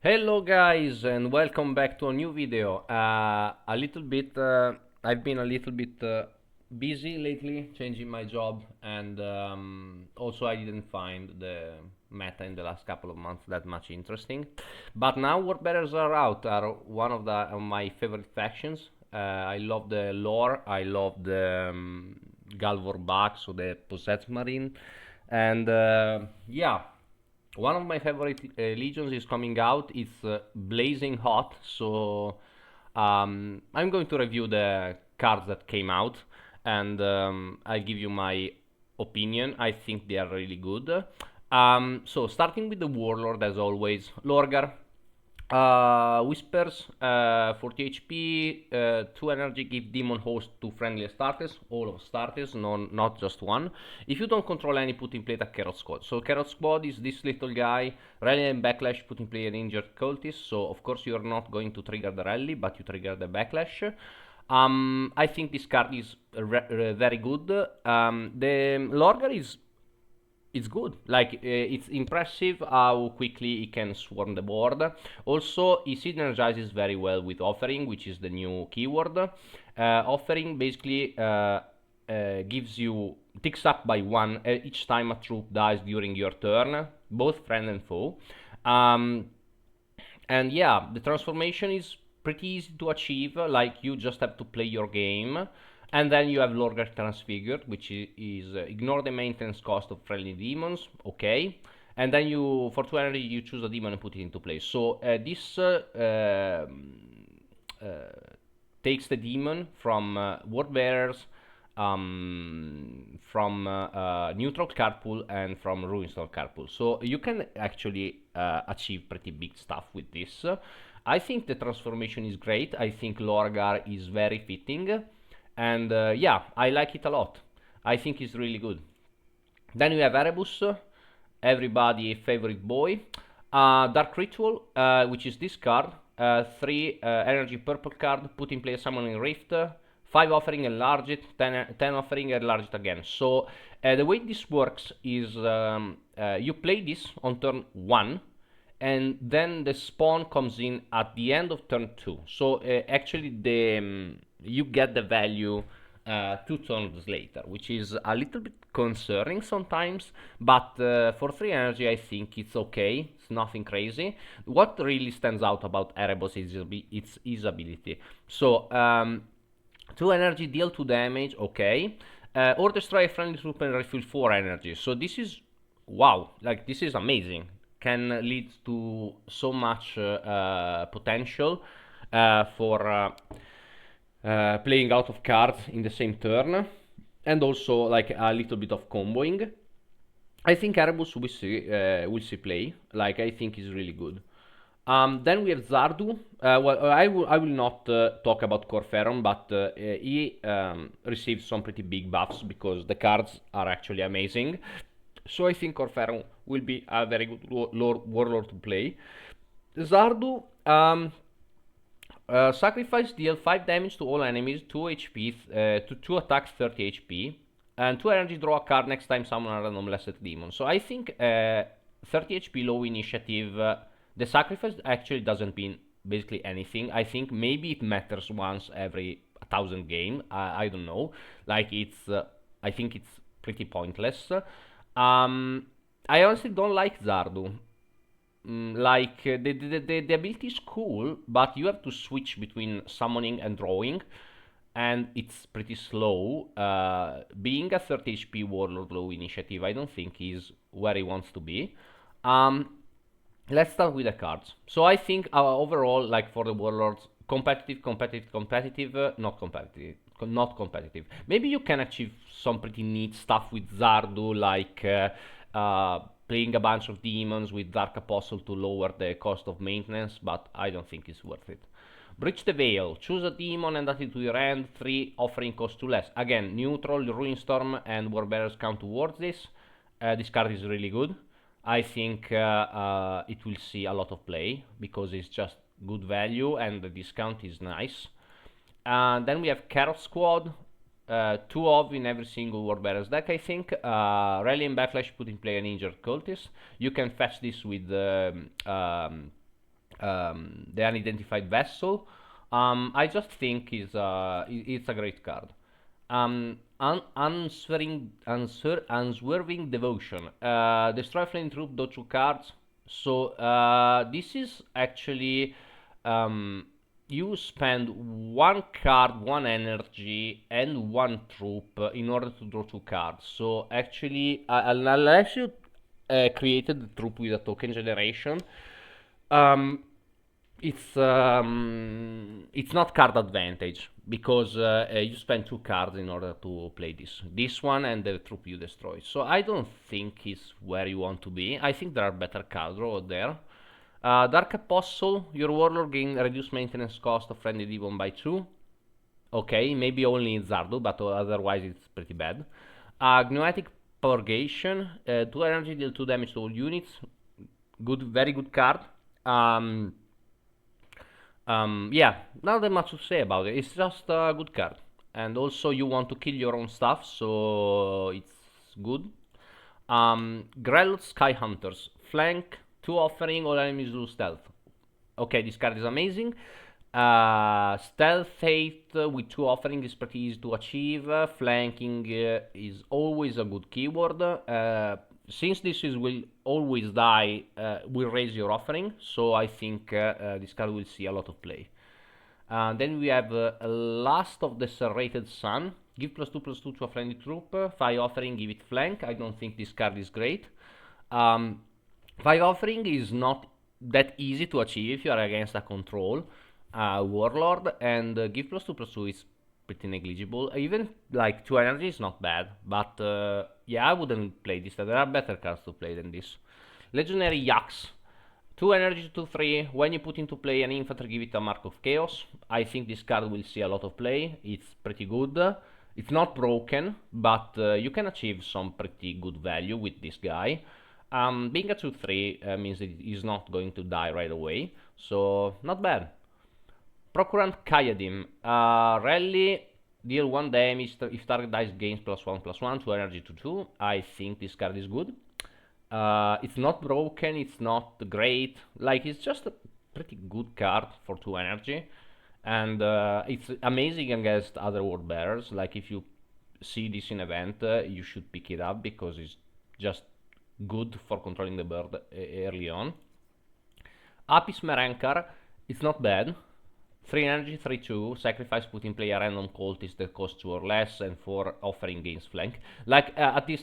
Hello guys and welcome back to a new video. I've been a little bit busy lately changing my job and also I didn't find the meta in the last couple of months that much interesting. But now Warbearers are out, are one of my favorite factions. I love the lore, I love the Galvor Bug, so the Possessed Marine. And yeah, one of my favorite legions is coming out. It's blazing hot, so I'm going to review the cards that came out, and I'll give you my opinion. I think they are really good. So starting with the Warlord, as always, Lorgar. Whispers, 40 HP, 2 energy, give Demon Host to friendly starters, all of starters, not just one. If you don't control any, put in play a Carrot Squad. So Carrot Squad is this little guy, rally and backlash, put in play an injured cultist. So of course you're not going to trigger the rally, but you trigger the backlash. I think this card is very good. The Lorgar is it's good. Like it's impressive how quickly he can swarm the board. Also, he synergizes very well with offering, which is the new keyword. Offering basically gives you ticks up by one each time a troop dies during your turn, both friend and foe. Um, and yeah, the transformation is pretty easy to achieve. Like you just have to play your game, and then you have Lorgar Transfigured, which is ignore the maintenance cost of friendly demons. Okay, and then you for 2 energy you choose a demon and put it into play. So this uh, takes the demon from Word Bearers, from Neutral Card Pool, and from Ruinstorm Card Pool. So you can actually achieve pretty big stuff with this. I think the transformation is great. I think Lorgar is very fitting. And yeah, I like it a lot. I think it's really good. Then we have Erebus, everybody favorite boy. Dark Ritual, which is this card. 3 energy purple card, put in play a Summoning Rift. 5 offering, enlarge it. 10 offering, enlarge it again. So the way this works is you play this on turn 1, and then the spawn comes in at the end of turn 2. So actually you get the value 2 turns later, which is a little bit concerning sometimes, but for 3 energy I think it's okay, it's nothing crazy. What really stands out about Erebos is its his ability. So 2 energy, deal 2 damage, okay, or destroy a friendly troop and refill 4 energy. So this is, wow, like this is amazing, can lead to so much potential for playing out of cards in the same turn, and also like a little bit of comboing. I think Erebus will see play. Like I think is really good. Then we have Zardu. Well, I will not talk about Corferon, but he received some pretty big buffs because the cards are actually amazing. So I think Corferon will be a very good warlord to play. Zardu, sacrifice, deal 5 damage to all enemies, 2 HP, to 2 attacks, 30 HP, and 2 energy, draw a card next time summon a random blessed demon. So I think 30 HP low initiative, the sacrifice actually doesn't mean basically anything. I think maybe it matters once every 1,000 game. I don't know. Like I think it's pretty pointless. I honestly don't like Zardu. Like the ability is cool, but you have to switch between summoning and drawing, and it's pretty slow. Being a 30 HP warlord low initiative, I don't think is where he wants to be. Um, let's start with the cards. So I think overall, like for the warlords, competitive, competitive, competitive, not competitive. Not competitive. Maybe you can achieve some pretty neat stuff with Zardu, like playing a bunch of demons with Dark Apostle to lower the cost of maintenance, but I don't think it's worth it. Breach the Veil. Choose a demon and add it to your hand. 3 offering cost 2 less. Again, neutral, Ruinstorm, and Warbearers count towards this. This card is really good. I think it will see a lot of play because it's just good value and the discount is nice. Then we have Carrot Squad. 2 of in every single Warbearers deck, I think. Rally and Backlash, put in play an injured cultist. You can fetch this with the unidentified vessel. I just think it's a great card. Unswerving devotion. Destroy flame troop, do 2 cards. So this is actually you spend 1 card, 1 energy, and 1 troop in order to draw 2 cards. So actually, I'll actually created the troop with a token generation. Um, it's not card advantage because you spend 2 cards in order to play this one and the troop you destroy. So I don't think it's where you want to be. I think there are better cards out there. Dark Apostle, your warlord gain reduced maintenance cost of friendly demon by 2. Okay, maybe only in Zardu, but otherwise it's pretty bad. Pneumatic Purgation, 2 energy, deal 2 damage to all units. Good, very good card. Yeah, not that much to say about it. It's just a good card. And also you want to kill your own stuff, so it's good. Grelot Sky Hunters. Flank, 2 offering, all enemies lose stealth. Okay, this card is amazing. Stealth 8 with 2 offering is pretty easy to achieve. Flanking is always a good keyword. Since this is will always die, will raise your offering, so I think this card will see a lot of play. Then we have Last of the Serrated Sun. Give +2/+2 to a friendly troop. 5 offering, give it flank. I don't think this card is great. 5 offering is not that easy to achieve if you are against a control warlord, and give +2/+2 is pretty negligible. Even like 2 energy is not bad, but yeah, I wouldn't play this. There are better cards to play than this. Legendary Yax. 2 energy, 2/3. When you put into play an infantry, give it a Mark of Chaos. I think this card will see a lot of play. It's pretty good. It's not broken, but you can achieve some pretty good value with this guy. Being a 2/3 means that he's not going to die right away, so not bad. Procurant Kayadim. Rally, deal 1 damage if target dice gains +1/+1, 2 energy to 2. I think this card is good. It's not broken, it's not great. Like, it's just a pretty good card for 2 energy. And it's amazing against other word bearers. Like, if you see this in event, you should pick it up because it's just good for controlling the bird early on. Apis Merankar, it's not bad. 3 energy, 3/2, sacrifice, put in play a random cultist that costs 2 or less, and 4 offering gains flank. Like, at the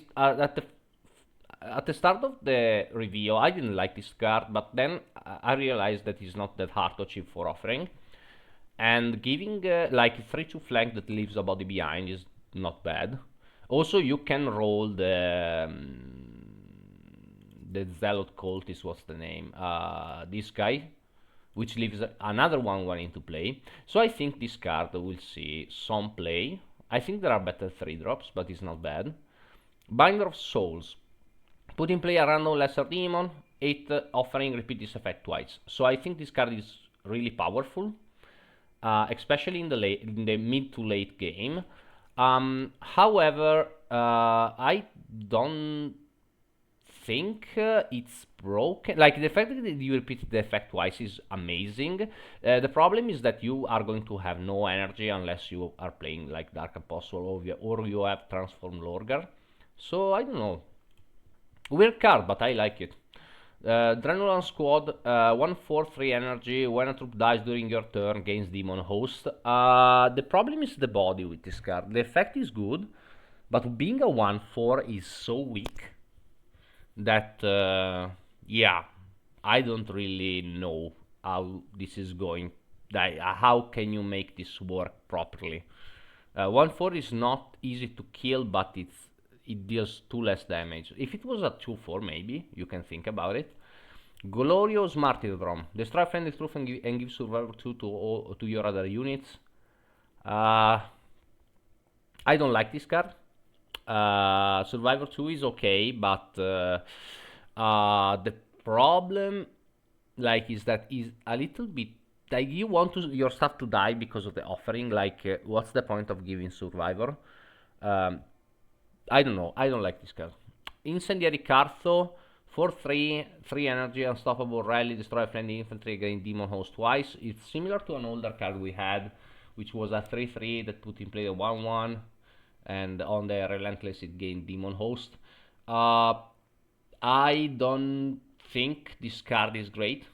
start of the review, I didn't like this card, but then I realized that it's not that hard to achieve 4 offering. And giving like 3/2 flank that leaves a body behind is not bad. Also, you can roll the Zealot cultist, what's the name? This guy, which leaves another 1/1 into play. So I think this card will see some play. I think there are better 3-drops, but it's not bad. Binder of Souls. Put in play a random lesser demon, 8 offering, repeat this effect twice. So I think this card is really powerful, especially in the mid to late game. However, I don't think it's broken. Like, the fact that you repeat the effect twice is amazing. The problem is that you are going to have no energy unless you are playing like Dark Apostle or you have Transform Lorgar. So I don't know. Weird card, but I like it. Drenulan Squad, 1/4, 3 energy. When a troop dies during your turn, gains Demon Host. The problem is the body with this card. The effect is good, but being a 1/4 is so weak that, yeah, I don't really know how this is going. How can you make this work properly? 1/4 is not easy to kill, but it deals 2 less damage. If it was a 2/4, maybe you can think about it. Glorious Martyrdom. Destroy friendly troops and give Survivor 2 to your other units. I don't like this card. Survivor 2 is okay, but the problem, like, is that is a little bit like you want your stuff to die because of the offering. Like, what's the point of giving Survivor? I don't know. I don't like this card. Incendiary Cartho, For 3, 3 energy, unstoppable rally, destroy friendly infantry, gain demon host twice. It's similar to an older card we had, which was a 3/3 that put in play a 1/1, and on the relentless it gained demon host. Uh, I don't think this card is great.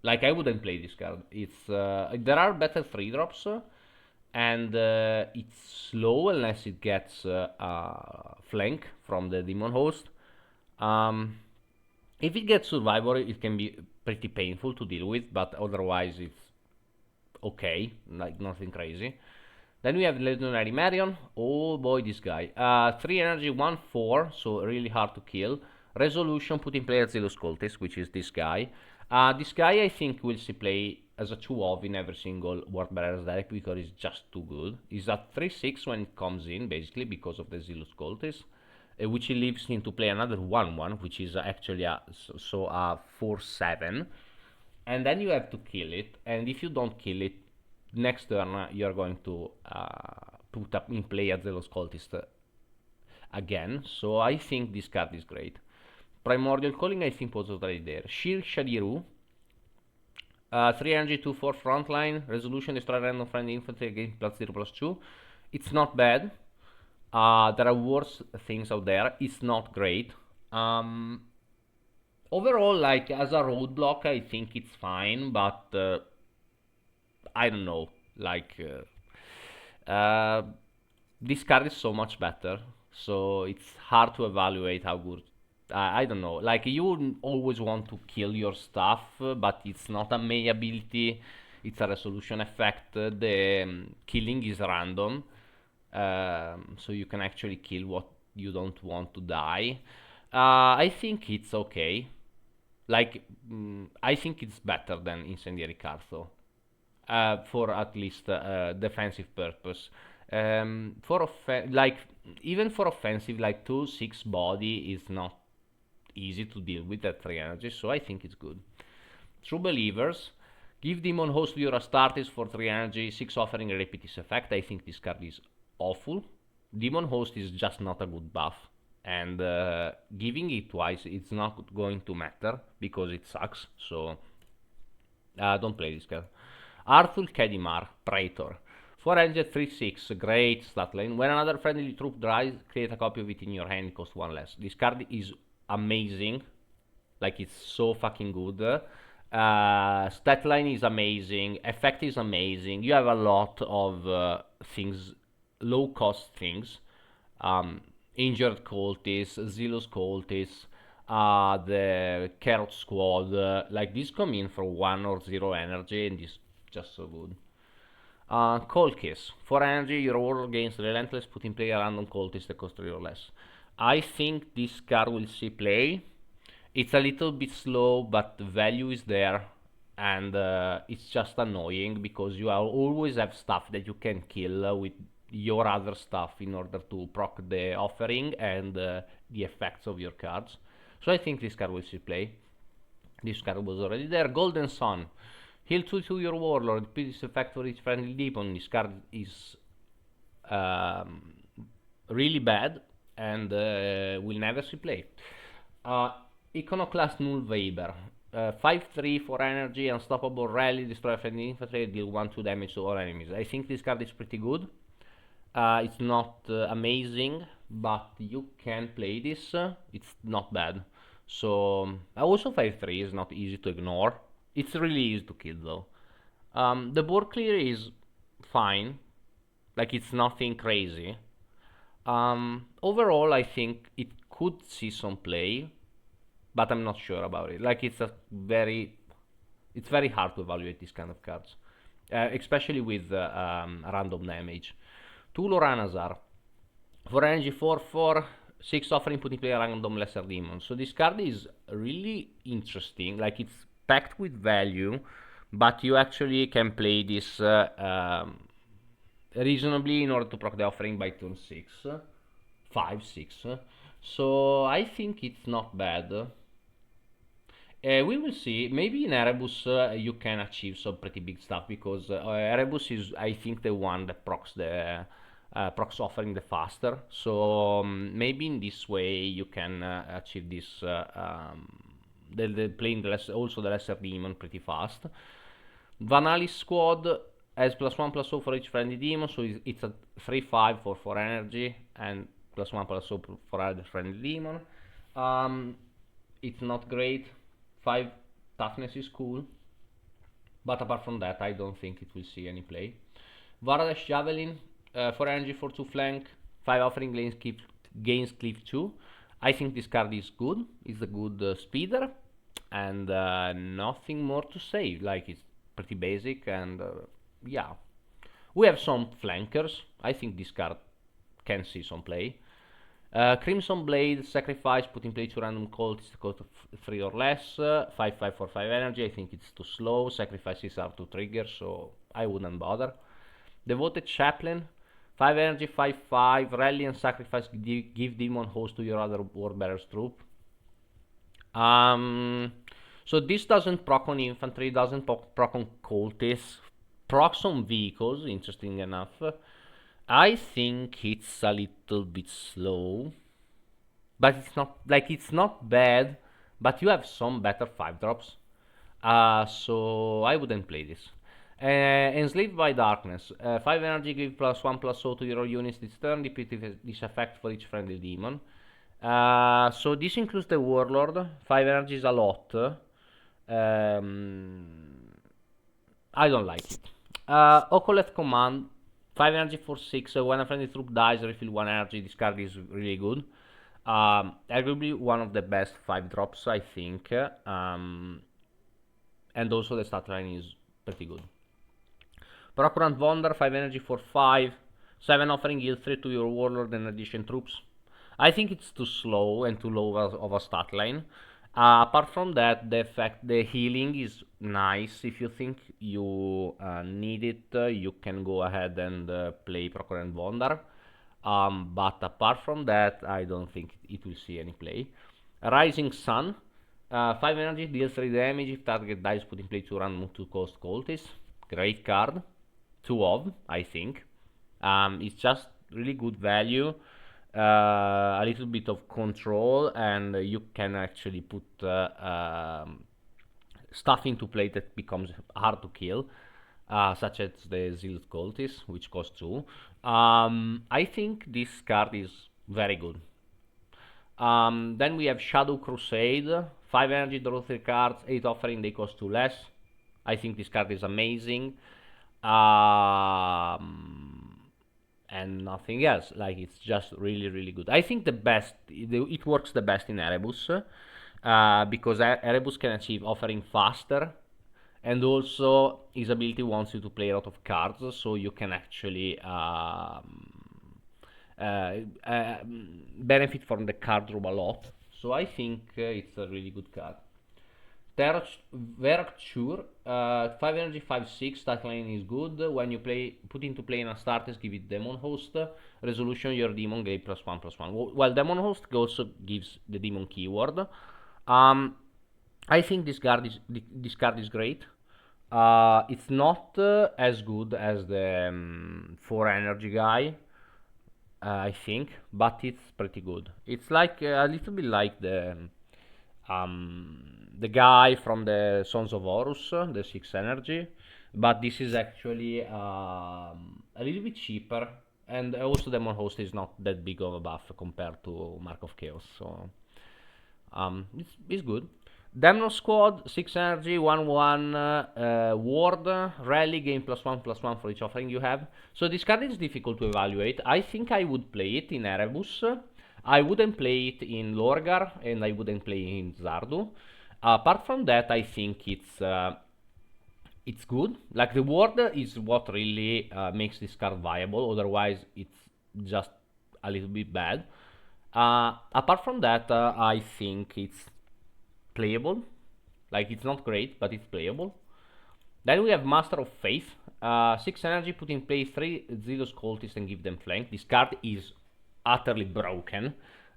Like I wouldn't play this card. It's there are better 3 drops, and it's slow unless it gets a flank from the demon host. Um, if it gets survivor, it can be pretty painful to deal with, but otherwise it's okay, like nothing crazy. Then we have Legendary Marion. Oh boy, this guy. 3 energy, 1/4, so really hard to kill. Resolution, put in play a Zealous Cultist, which is this guy. This guy I think will see play as a 2-of in every single Word Bearer's deck because it's just too good. He's at 3/6 when it comes in, basically, because of the Zealous Cultist. Which leaves him to play another 1/1, which is actually a 4/7. And then you have to kill it, and if you don't kill it, next turn you're going to put up in play a Zealous Cultist again. So I think this card is great. Primordial Calling I think was already there. Shir Shadiru, 3 energy, 2/4 frontline, resolution, destroy random friendly infantry again +0/+2. It's not bad. There are worse things out there. It's not great. Overall, like as a roadblock, I think it's fine, but I don't know. Like this card is so much better, so it's hard to evaluate how good. I don't know. Like you always want to kill your stuff, but it's not a May ability. It's a resolution effect. The killing is random, so you can actually kill what you don't want to die. I think it's okay. Like I think it's better than Incendiary Cartho, for at least defensive purpose. Like even for offensive, like 2/6 body is not easy to deal with at 3 energy, so I think it's good. True Believers, give Demon Host to your Astartes for 3 energy, 6 offering a repeat this effect. I think this card is awful. Demon Host is just not a good buff, and giving it twice it's not going to matter because it sucks, so don't play this card. Arthur Kedimar, Praetor. 400 3/6, great stat line. When another friendly troop dies, create a copy of it in your hand, cost 1 less. This card is amazing, like it's so fucking good. Stat line is amazing, effect is amazing. You have a lot of things, low cost things. Injured cultists, Zealous cultists, the Carrot Squad, like these come in for 1 or 0 energy, and this just so good. Cold Kiss. For energy, your warlord gains Relentless, put in play a random cultist that costs 3 or less. I think this card will see play. It's a little bit slow, but the value is there, and it's just annoying because you always have stuff that you can kill with your other stuff in order to proc the offering and the effects of your cards. So I think this card will see play. This card was already there. Golden Sun. Heal 2 to your warlord. Repeat this effect for each friendly demon. This card is really bad and will never see play. Iconoclast Null Weber. 5/3 for energy, unstoppable rally, destroy friendly infantry, deal 1/2 damage to all enemies. I think this card is pretty good. It's not amazing, but you can play this. It's not bad. So also 5/3 is not easy to ignore. It's really easy to kill though. The board clear is fine, like it's nothing crazy. Overall, I think it could see some play, but I'm not sure about it. Like it's very hard to evaluate these kind of cards, especially with random damage. To Loranazar, for energy 4/4, 6 offering, put in play a random lesser demon. So this card is really interesting. Like it's packed with value, but you actually can play this reasonably in order to proc the offering by turn 6, 5, 6. So I think it's not bad. We will see. Maybe in Erebus you can achieve some pretty big stuff because Erebus is, I think, the one that procs the procs offering the faster. So maybe in this way you can achieve this playing also the lesser demon pretty fast. Vanali squad has +1/+0 for each friendly demon, so it's a 3/5 for 4 energy and +1/+0 for other friendly demon. It's not great. 5 toughness is cool, but apart from that, I don't think it will see any play. Varadash Javelin, 4 energy for 2 flank, 5 offering gains cleave 2. I think this card is good. It's a good speeder, and nothing more to say. Like, it's pretty basic, and yeah. We have some flankers. I think this card can see some play. Crimson Blade, sacrifice, put in play 2 random cultists, cost of 3 or less. 5/5 for 5 energy. I think it's too slow. Sacrifices are too trigger, so I wouldn't bother. Devoted Chaplain, 5 energy, 5/5, rally and sacrifice, give demon host to your other warbearer's troop. So this doesn't proc on infantry, doesn't proc on cultists, procs on vehicles, interesting enough. I think it's a little bit slow, but it's not bad, but you have some better 5 drops. So I wouldn't play this. Enslaved by Darkness, 5 energy, give +1/+0 to your units this turn, repeat this effect for each friendly demon. So this includes the Warlord. 5 energy is a lot. I don't like it. Ocoleth Command, 5 energy for 6. When a friendly troop dies, refill 1 energy. This card is really good. Arguably one of the best 5 drops, I think. And also the stat line is pretty good. Procurant Wonder, 5 energy for 5. 7 offering yield 3 to your Warlord and addition troops. I think it's too slow and too low of a stat line. Apart from that, the healing is nice. If you think you need it, you can go ahead and play Procurant Wonder. But apart from that, I don't think it will see any play. Rising Sun, 5 energy, deals 3 damage. If target dies, put in play 2 random 2 cost cultists. Great card. 2 of, I think. It's just really good value. A little bit of control, and you can actually put stuff into play that becomes hard to kill, such as the Zealot Cultist, which costs 2. I think this card is very good. Then we have Shadow Crusade, 5 energy, draw 3 cards, 8 offering, they cost 2 less. I think this card is amazing. And nothing else. Like, it's just really good. I think it works the best in Erebus, because Erebus can achieve offering faster, and also his ability wants you to play a lot of cards, so you can actually benefit from the card draw a lot. So I think it's a really good card. Veracture, 5 energy, 5/6, stat line is good. When you put into play in a starters, give it Demon Host. Resolution, your demon gave +1/+1. Well, Demon Host also gives the demon keyword. I think this card is great. It's not as good as the 4 energy guy, I think, but it's pretty good. It's like a little bit like the guy from the Sons of Horus, the 6 energy, but this is actually a little bit cheaper, and also Demon Host is not that big of a buff compared to Mark of Chaos, so it's good. Demon Squad, 6 energy, 1/1 ward, rally, gain +1/+1 for each offering you have. So this card is difficult to evaluate. I think I would play it in Erebus. I wouldn't play it in Lorgar, and I wouldn't play it in Zardu. Apart from that, I think it's good. Like, the ward is what really makes this card viable. Otherwise, it's just a little bit bad. Apart from that, I think it's playable. Like, it's not great, but it's playable. Then we have Master of Faith, 6 energy, put in play 3 Zealous Cultists and give them flank. This card is utterly broken.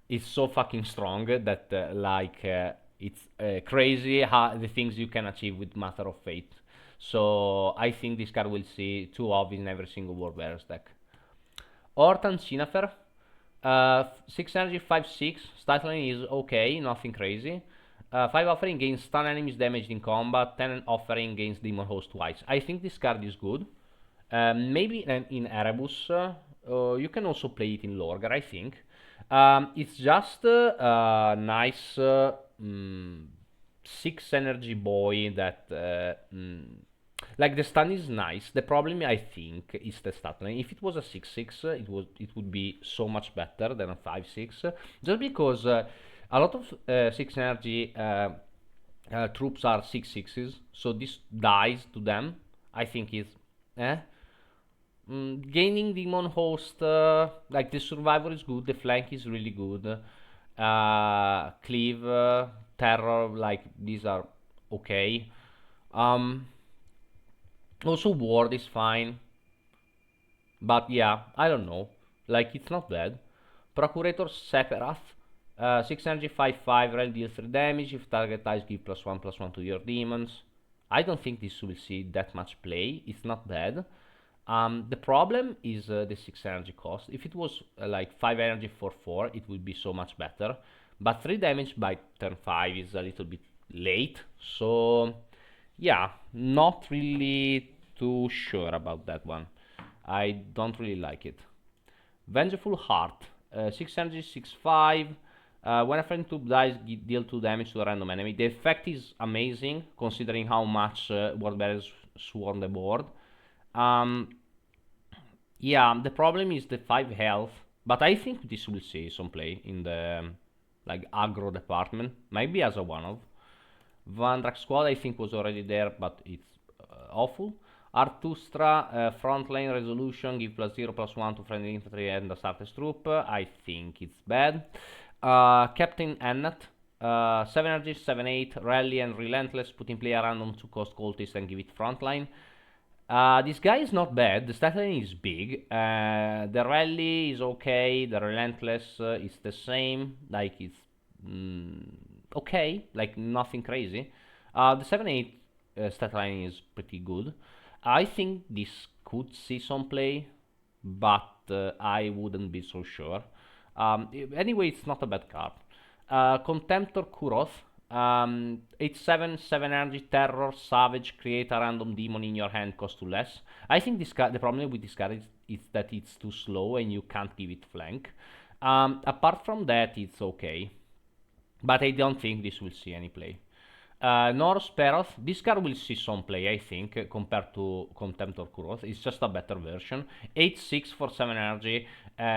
It's so fucking strong that it's crazy how the things you can achieve with Master of Fate. So I think this card will see 2 of in every single Warbearers deck. Hortan Cinefer. 6 energy, 5/6. Statline is okay, nothing crazy. 5 offering gains stun enemies damaged in combat. 10 offering gains demon host twice. I think this card is good. Maybe in Erebus. You can also play it in Lorgar, I think. It's just a nice 6 energy boy that like the stun is nice. The problem I think is the stat line. If it was a 6/6, it would be so much better than a 5/6. Just because a lot of 6 energy troops are 6/6s, so this dies to them. I think is eh. Gaining demon host, like the survivor is good, the flank is really good. Cleave, terror, like these are okay. Also ward is fine, but yeah, I don't know. Like it's not bad. Procurator Sephiroth, 6 energy, 5/5, rally deals 3 damage. If target dies, give +1/+1 to your demons. I don't think this will see that much play. It's not bad. The problem is the 6 energy cost. If it was like 5 energy for 4, it would be so much better. But 3 damage by turn 5 is a little bit late. So, yeah, not really too sure about that one. I don't really like it. Vengeful Heart, 6 energy, 6/5. When a friend tube dies, deal 2 damage to a random enemy. The effect is amazing, considering how much word bearers swarm the board. Yeah, the problem is the 5 health, but I think this will see some play in the like aggro department, maybe as a one-off. Vandrak Squad I think was already there, but it's awful. Artustra, frontline resolution, give +0/+1 to friendly infantry and Astartes troop. I think it's bad. Captain Annat, 7 energy, 7/8, rally and relentless, put in play a random 2-cost cultist and give it frontline. This guy is not bad. The stat line is big. The rally is okay. The relentless is the same. Like it's okay. Like nothing crazy. The 7/8 stat line is pretty good. I think this could see some play, but I wouldn't be so sure. Anyway, it's not a bad card. Contemptor Kuroth. 8/7, 7 energy, terror, savage, create a random demon in your hand, cost 2 less. I think this card, the problem with this card is that it's too slow and you can't give it flank. Apart from that, it's okay. But I don't think this will see any play. Norse Peroth, this card will see some play, I think, compared to Contemptor Kuroth. It's just a better version. 8/6 for 7 energy,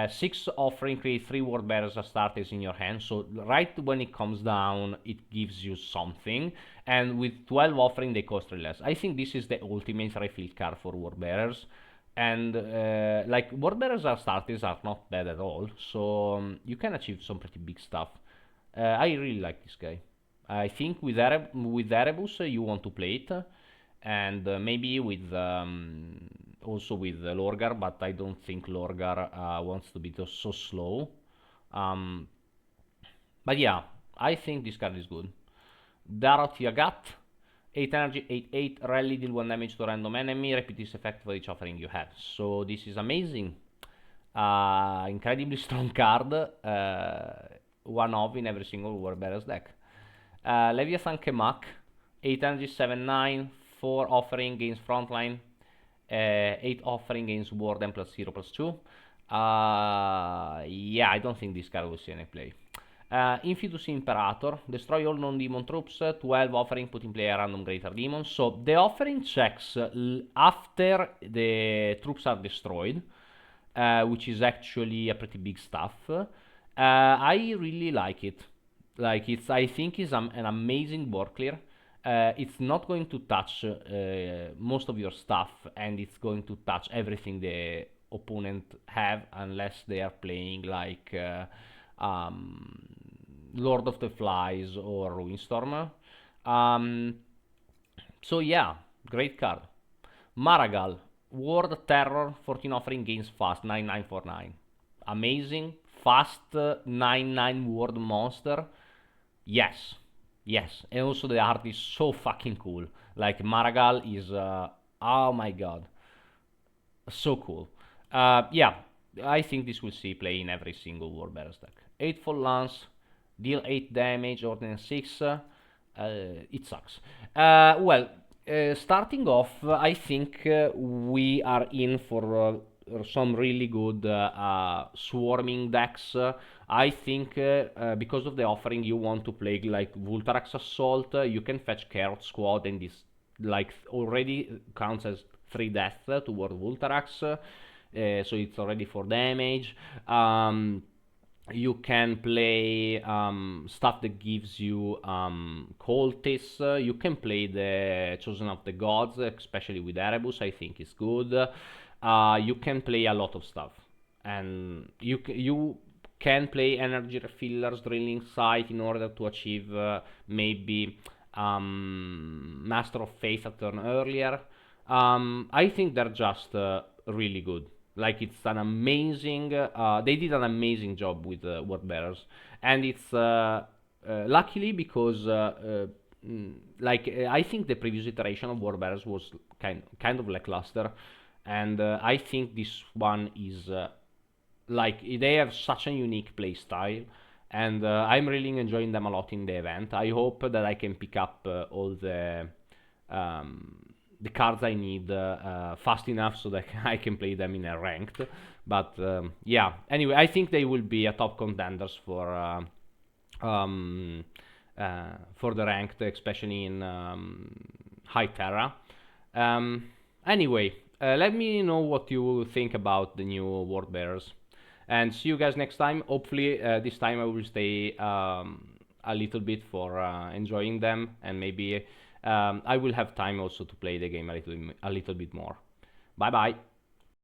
6 offering, create 3 ward bearers Astartes in your hand. So right when it comes down, it gives you something. And with 12 offering, they cost 3 less. I think this is the ultimate refill card for ward bearers. And like ward bearers Astartes are not bad at all. So you can achieve some pretty big stuff. I really like this guy. I think with Erebus you want to play it, and maybe with also with Lorgar, but I don't think Lorgar wants to be so slow. But yeah, I think this card is good. Darot Yagat, 8 energy, 8/8, rally, deal 1 damage to random enemy, repeat this effect for each offering you have. So this is amazing. Incredibly strong card, one of in every single Warbearers deck. Leviathan Kemak, 8 energy, 7/9, 4 offering gains frontline, 8 offering gains ward and +0/+2. Yeah, I don't think this card will see any play. Infidus Imperator, destroy all non-demon troops, 12 offering, put in play a random greater demon. So the offering checks after the troops are destroyed, which is actually a pretty big stuff. I really like it. Like I think it's an amazing board clear. It's not going to touch most of your stuff, and it's going to touch everything the opponent have, unless they are playing like Lord of the Flies or Ruinstorm. So yeah, great card. Maragal, Ward Terror, 14 offering, gains fast, 9/9/9. Amazing, fast 9/9 ward monster. Yes, yes, and also the art is so fucking cool. Like Maragal is, oh my god, so cool. Yeah, I think this will see play in every single War Bears deck. 8 for Lance, deal 8 damage, ordnance 6. It sucks. Starting off, I think we are in for some really good swarming decks. I think because of the offering, you want to play like Vultarax Assault. You can fetch Carrot Squad, and this like already counts as 3 death toward Vultarax. So it's already 4 damage. You can play stuff that gives you cultists. You can play the Chosen of the Gods, especially with Erebus. I think is good. You can play a lot of stuff, and you can play energy refillers, drilling site in order to achieve maybe Master of Faith a turn earlier. I think they're just really good. Like it's an amazing. They did an amazing job with Word Bearers, and it's luckily because I think the previous iteration of Word Bearers was kind of lackluster, and I think this one is like they have such a unique play style, and I'm really enjoying them a lot in the event. I hope that I can pick up all um, the cards I need fast enough so that I can play them in a ranked. But yeah, anyway, I think they will be a top contenders um, for the ranked, especially in High Terra. Um, anyway, let me know what you think about the new Word Bearers. And see you guys next time. Hopefully, this time I will stay a little bit for enjoying them, and maybe I will have time also to play the game a little bit more. Bye bye.